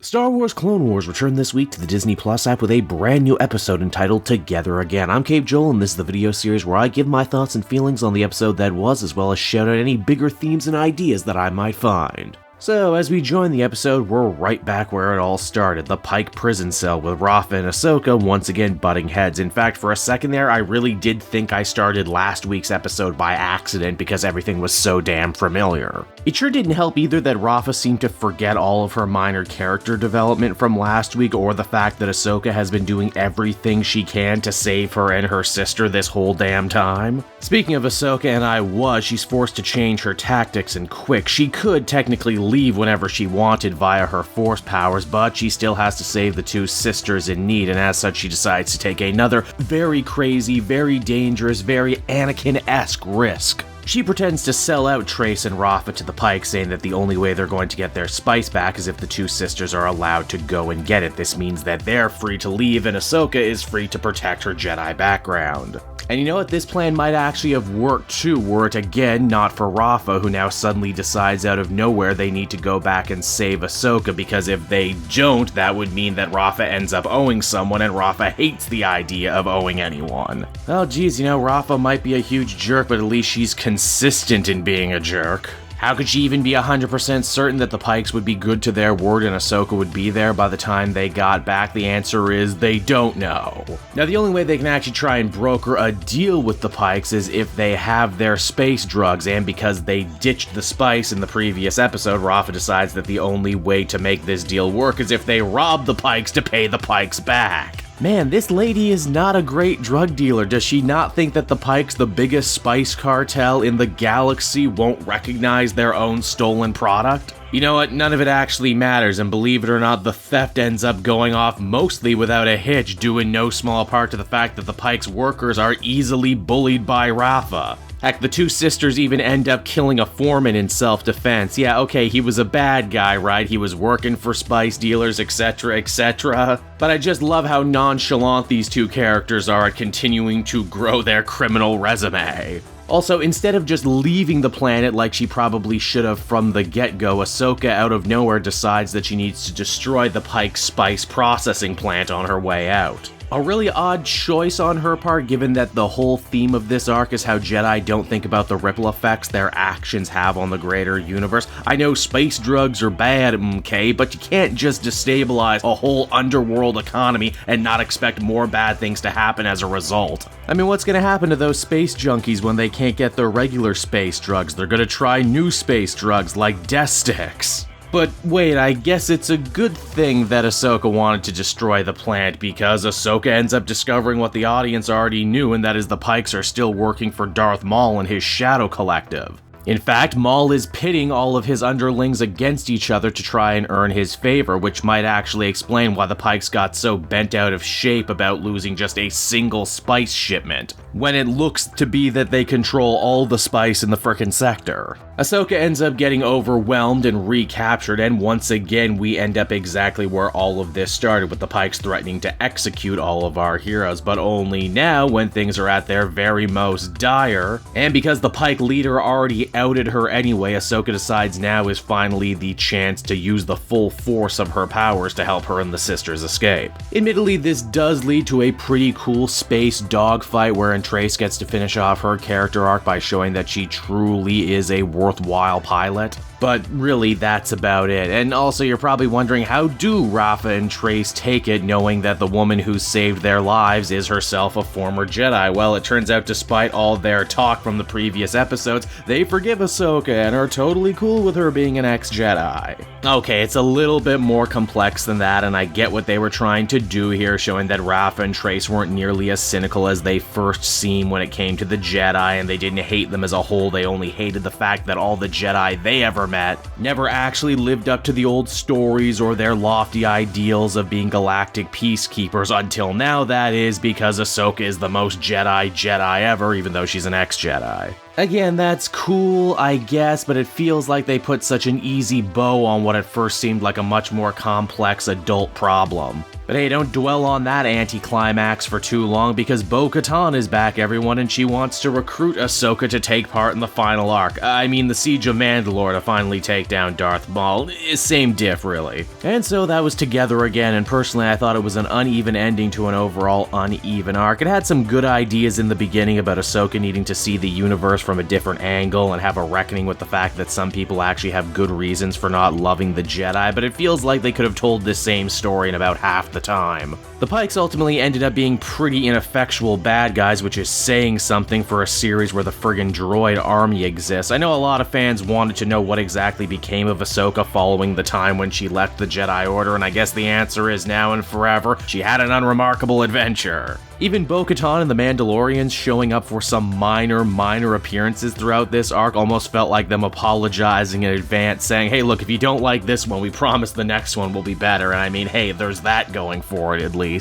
Star Wars Clone Wars returned this week to the Disney Plus app with a brand new episode entitled Together Again. I'm Cape Joel, and this is the video series where I give my thoughts and feelings on the episode that was, as well as shout out any bigger themes and ideas that I might find. So, as we join the episode, we're right back where it all started, the Pyke prison cell with Rafa and Ahsoka once again butting heads. In fact, for a second there, I really did think I started last week's episode by accident because everything was so damn familiar. It sure didn't help either that Rafa seemed to forget all of her minor character development from last week, or the fact that Ahsoka has been doing everything she can to save her and her sister this whole damn time. Speaking of Ahsoka and she's forced to change her tactics and quick. She could technically leave whenever she wanted via her force powers, but she still has to save the two sisters in need, and as such she decides to take another very crazy, very dangerous, very Anakin-esque risk. She pretends to sell out Trace and Rafa to the Pyke, saying that the only way they're going to get their spice back is if the two sisters are allowed to go and get it. This means that they're free to leave and Ahsoka is free to protect her Jedi background. And you know what, this plan might actually have worked too, were it again not for Rafa, who now suddenly decides out of nowhere they need to go back and save Ahsoka, because if they don't, that would mean that Rafa ends up owing someone, and Rafa hates the idea of owing anyone. Oh geez, you know, Rafa might be a huge jerk, but at least she's consistent in being a jerk. How could she even be 100% certain that the Pykes would be good to their word and Ahsoka would be there by the time they got back? The answer is they don't know. Now, the only way they can actually try and broker a deal with the Pykes is if they have their space drugs, and because they ditched the spice in the previous episode, Rafa decides that the only way to make this deal work is if they rob the Pykes to pay the Pykes back. Man, this lady is not a great drug dealer. Does she not think that the Pykes, the biggest spice cartel in the galaxy, won't recognize their own stolen product? You know what, none of it actually matters, and believe it or not, the theft ends up going off mostly without a hitch, due in no small part to the fact that the Pykes' workers are easily bullied by Rafa. Heck, the two sisters even end up killing a foreman in self-defense. Yeah, okay, he was a bad guy, right? He was working for spice dealers, etc., etc. But I just love how nonchalant these two characters are at continuing to grow their criminal resume. Also, instead of just leaving the planet like she probably should have from the get-go, Ahsoka out of nowhere decides that she needs to destroy the Pyke spice processing plant on her way out. A really odd choice on her part, given that the whole theme of this arc is how Jedi don't think about the ripple effects their actions have on the greater universe. I know space drugs are bad, okay, but you can't just destabilize a whole underworld economy and not expect more bad things to happen as a result. I mean, what's gonna happen to those space junkies when they can't get their regular space drugs? They're gonna try new space drugs like death sticks. But wait, I guess it's a good thing that Ahsoka wanted to destroy the plant, because Ahsoka ends up discovering what the audience already knew, and that is the Pykes are still working for Darth Maul and his Shadow Collective. In fact, Maul is pitting all of his underlings against each other to try and earn his favor, which might actually explain why the Pykes got so bent out of shape about losing just a single spice shipment, when it looks to be that they control all the spice in the frickin' sector. Ahsoka ends up getting overwhelmed and recaptured, and once again we end up exactly where all of this started, with the Pykes threatening to execute all of our heroes, but only now when things are at their very most dire. And because the Pyke leader already outed her anyway, Ahsoka decides now is finally the chance to use the full force of her powers to help her and the sisters escape. Admittedly, this does lead to a pretty cool space dogfight wherein Trace gets to finish off her character arc by showing that she truly is a worthwhile pilot. But really, that's about it. And also, you're probably wondering, how do Rafa and Trace take it knowing that the woman who saved their lives is herself a former Jedi? Well, it turns out despite all their talk from the previous episodes, they forgive Ahsoka and are totally cool with her being an ex-Jedi. Okay, it's a little bit more complex than that, and I get what they were trying to do here, showing that Rafa and Trace weren't nearly as cynical as they first seemed when it came to the Jedi, and they didn't hate them as a whole, they only hated the fact that all the Jedi they ever met never actually lived up to the old stories or their lofty ideals of being galactic peacekeepers until now, that is, because Ahsoka is the most Jedi ever, even though she's an ex-Jedi. Again, that's cool, I guess, but it feels like they put such an easy bow on what at first seemed like a much more complex adult problem. But hey, don't dwell on that anticlimax for too long, because Bo-Katan is back, everyone, and she wants to recruit Ahsoka to take part in the final arc. I mean, the Siege of Mandalore to finally take down Darth Maul. Same diff, really. And so that was Together Again, and personally I thought it was an uneven ending to an overall uneven arc. It had some good ideas in the beginning about Ahsoka needing to see the universe from a different angle and have a reckoning with the fact that some people actually have good reasons for not loving the Jedi, but it feels like they could have told this same story in about half the time. The Pykes ultimately ended up being pretty ineffectual bad guys, which is saying something for a series where the friggin' droid army exists. I know a lot of fans wanted to know what exactly became of Ahsoka following the time when she left the Jedi Order, and I guess the answer is now and forever, she had an unremarkable adventure. Even Bo-Katan and the Mandalorians showing up for some minor appearances throughout this arc almost felt like them apologizing in advance, saying, hey look, if you don't like this one, we promise the next one will be better, and I mean, hey, there's that going for it at least.